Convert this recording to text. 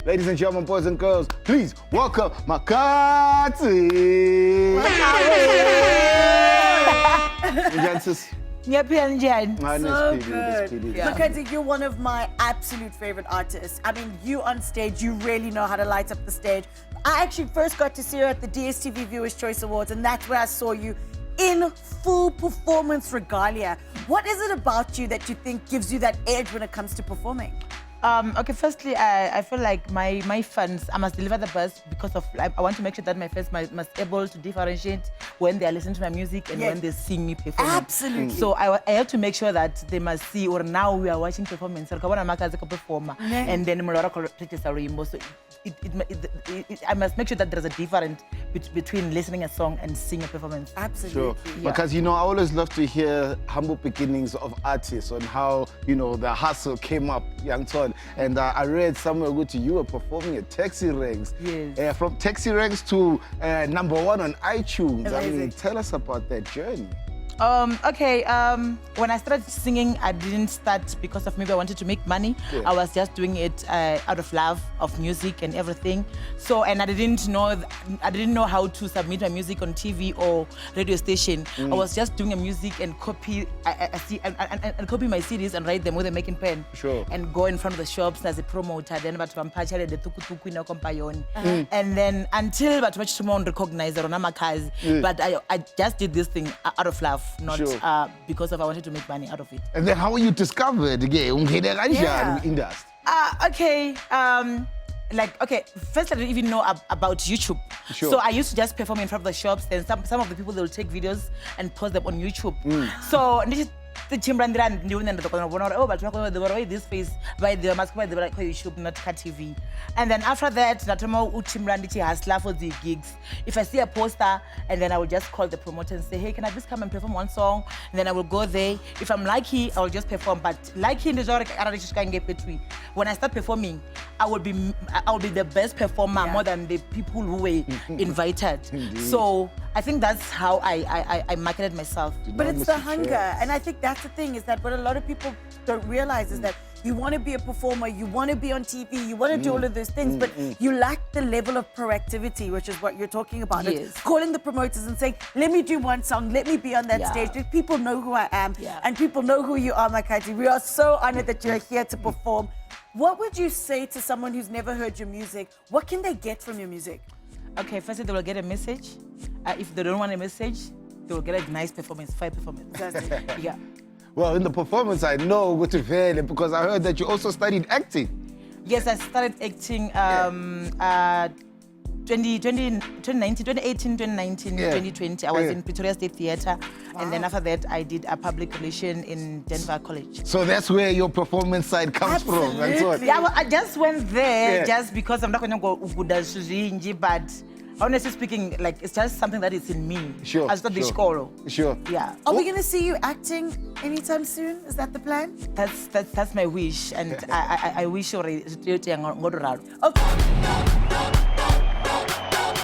Ladies and gentlemen, boys and girls, please welcome Makhadzi. Mzansi. So good. Yeah. Makhadzi, you're one of my absolute favorite artists. I mean, you on stage, you really know how to light up the stage. I actually first got to see you at the DSTV Viewers' Choice Awards, and that's where I saw you in full performance regalia. What is it about you that you think gives you that edge when it comes to performing? Okay, firstly, I feel like my fans, I must deliver the best because of, I want to make sure that my fans must able to differentiate when they are listening to my music and when they see me perform. Absolutely. So I have to make sure that they must see, or now we are watching performance, and then so I must make sure that there's a difference between listening a song and singing a performance. Absolutely. Sure. Yeah. Because, you know, I always love to hear humble beginnings of artists on how, you know, the hustle came up, young son. And I read somewhere good you were performing at Taxi Ranks. Yes. From Taxi Ranks to #1 on iTunes. Amazing. I mean, tell us about that journey. Okay, when I started singing, I didn't start because of maybe I wanted to make money. Yeah. I was just doing it out of love of music and everything. So, and I didn't know how to submit my music on TV or radio station. I was just doing a music and copy, and copy my CDs and write them with a making pen. Sure. And go in front of the shops as a promoter. Then but and then until but recognize Makhadzi. But I just did this thing out of love. Not Sure. because of I wanted to make money out of it. And then how were you discovered again? Yeah. Okay, first I didn't even know about YouTube. Sure. So I used to just perform in front of the shops, and some of the people, they'll take videos and post them on YouTube. So the this face by the mask by the YouTube, not TV. And then after that, hustler for the gigs. If I see a poster, and then I will just call the promoter and say, hey, can I just come and perform one song? And then I will go there. If I'm lucky, I will just perform. But lucky in the genre, when I start performing, I will be the best performer more than the people who were invited. So I think that's how I marketed myself. But it's the hunger, and I think that's the thing, is that what a lot of people don't realize is that you want to be a performer, you want to be on TV, you want to do all of those things, but you lack the level of proactivity, which is what you're talking about. Yes. It's calling the promoters and saying, let me do one song, let me be on that stage. Let people know who I am, and people know who you are, Makhadzi. We are so honored that you're here to perform. What would you say to someone who's never heard your music? What can they get from your music? Okay, firstly, they will get a message. If they don't want a message, they will get a nice performance, fine performance. Yeah. Well, in the performance, I know good to fail because I heard that you also studied acting. Yes, I started acting 2018, 2019, 2020. I was in Pretoria State Theatre. And then after that, I did a public relation in Denver College. So that's where your performance side comes from. And so on. Yeah, well, I just went there just because I'm not going to go but honestly speaking, like, it's just something that is in me. Sure. As the school. Sure. Yeah. Are we going to see you acting anytime soon? Is that the plan? That's my wish, and I wish you're Okay.